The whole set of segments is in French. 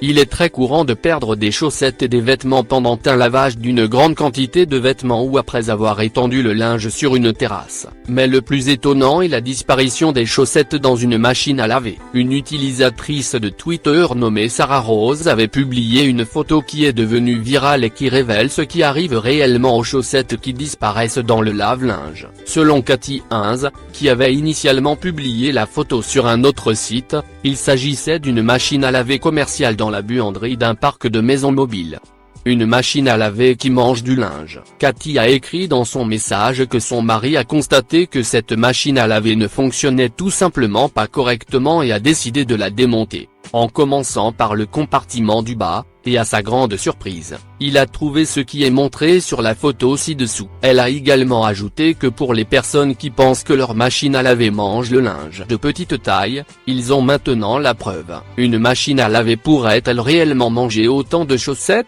Il est très courant de perdre des chaussettes et des vêtements pendant un lavage d'une grande quantité de vêtements ou après avoir étendu le linge sur une terrasse. Mais le plus étonnant est la disparition des chaussettes dans une machine à laver. Une utilisatrice de Twitter nommée Sarah Rose avait publié une photo qui est devenue virale et qui révèle ce qui arrive réellement aux chaussettes qui disparaissent dans le lave-linge. Selon Cathy Hinz, qui avait initialement publié la photo sur un autre site, il s'agissait d'une machine à laver commerciale dans la buanderie d'un parc de maisons mobiles. Une machine à laver qui mange du linge. Cathy a écrit dans son message que son mari a constaté que cette machine à laver ne fonctionnait tout simplement pas correctement et a décidé de la démonter, en commençant par le compartiment du bas, et à sa grande surprise, il a trouvé ce qui est montré sur la photo ci-dessous. Elle a également ajouté que pour les personnes qui pensent que leur machine à laver mange le linge de petite taille, ils ont maintenant la preuve. Une machine à laver pourrait-elle réellement manger autant de chaussettes ?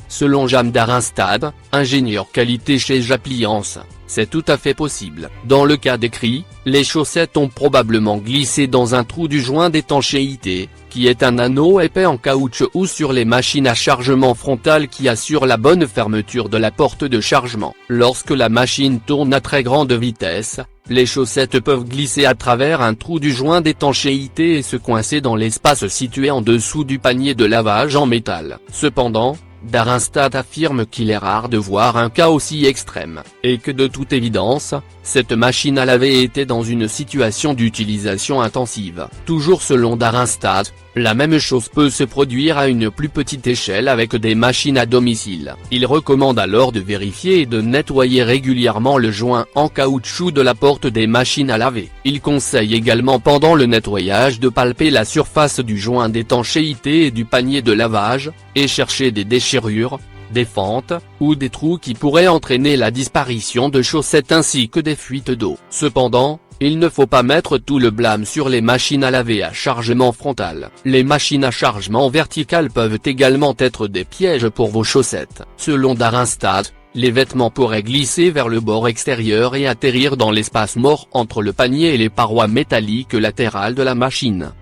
Selon Jam Darinstad, ingénieur qualité chez J'Appliance, c'est tout à fait possible. Dans le cas décrit, les chaussettes ont probablement glissé dans un trou du joint d'étanchéité, qui est un anneau épais en caoutchouc ou sur les machines à chargement frontal qui assurent la bonne fermeture de la porte de chargement. Lorsque la machine tourne à très grande vitesse, les chaussettes peuvent glisser à travers un trou du joint d'étanchéité et se coincer dans l'espace situé en dessous du panier de lavage en métal. Cependant, Darinstad affirme qu'il est rare de voir un cas aussi extrême, et que de toute évidence, cette machine à laver était dans une situation d'utilisation intensive. Toujours selon Darinstad, la même chose peut se produire à une plus petite échelle avec des machines à domicile. Il recommande alors de vérifier et de nettoyer régulièrement le joint en caoutchouc de la porte des machines à laver. Il conseille également pendant le nettoyage de palper la surface du joint d'étanchéité et du panier de lavage, et chercher des déchirures, des fentes, ou des trous qui pourraient entraîner la disparition de chaussettes ainsi que des fuites d'eau. Cependant, il ne faut pas mettre tout le blâme sur les machines à laver à chargement frontal. Les machines à chargement vertical peuvent également être des pièges pour vos chaussettes. Selon Darinstad, les vêtements pourraient glisser vers le bord extérieur et atterrir dans l'espace mort entre le panier et les parois métalliques latérales de la machine.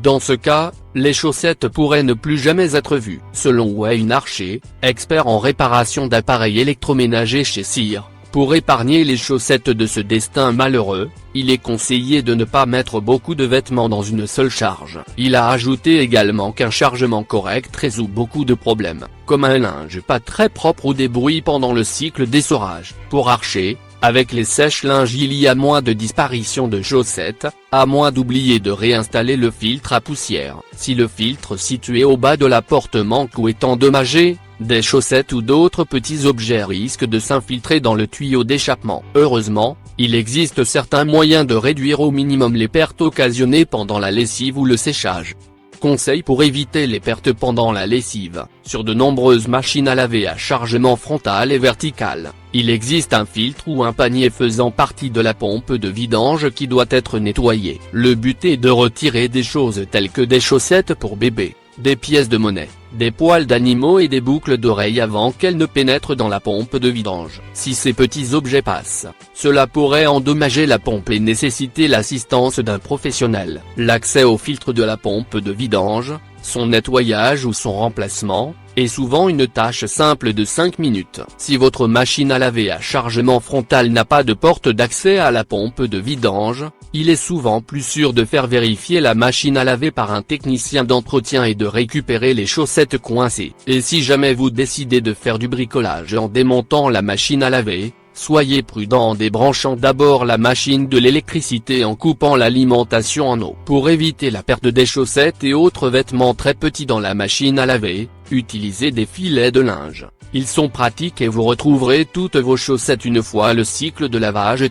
Dans ce cas, les chaussettes pourraient ne plus jamais être vues. Selon Wayne Archer, expert en réparation d'appareils électroménagers chez Sears, pour épargner les chaussettes de ce destin malheureux, il est conseillé de ne pas mettre beaucoup de vêtements dans une seule charge. Il a ajouté également qu'un chargement correct résout beaucoup de problèmes, comme un linge pas très propre ou des bruits pendant le cycle d'essorage. Pour Archer, avec les sèche-linges il y a moins de disparition de chaussettes, à moins d'oublier de réinstaller le filtre à poussière. Si le filtre situé au bas de la porte manque ou est endommagé, des chaussettes ou d'autres petits objets risquent de s'infiltrer dans le tuyau d'échappement. Heureusement, il existe certains moyens de réduire au minimum les pertes occasionnées pendant la lessive ou le séchage. Conseil pour éviter les pertes pendant la lessive. Sur de nombreuses machines à laver à chargement frontal et vertical, il existe un filtre ou un panier faisant partie de la pompe de vidange qui doit être nettoyé. Le but est de retirer des choses telles que des chaussettes pour bébé, des pièces de monnaie, des poils d'animaux et des boucles d'oreilles avant qu'elles ne pénètrent dans la pompe de vidange. Si ces petits objets passent, cela pourrait endommager la pompe et nécessiter l'assistance d'un professionnel. L'accès au filtre de la pompe de vidange, son nettoyage ou son remplacement, est souvent une tâche simple de 5 minutes. Si votre machine à laver à chargement frontal n'a pas de porte d'accès à la pompe de vidange, il est souvent plus sûr de faire vérifier la machine à laver par un technicien d'entretien et de récupérer les chaussettes coincées. Et si jamais vous décidez de faire du bricolage en démontant la machine à laver, soyez prudent en débranchant d'abord la machine de l'électricité en coupant l'alimentation en eau. Pour éviter la perte des chaussettes et autres vêtements très petits dans la machine à laver, utilisez des filets de linge. Ils sont pratiques et vous retrouverez toutes vos chaussettes une fois le cycle de lavage.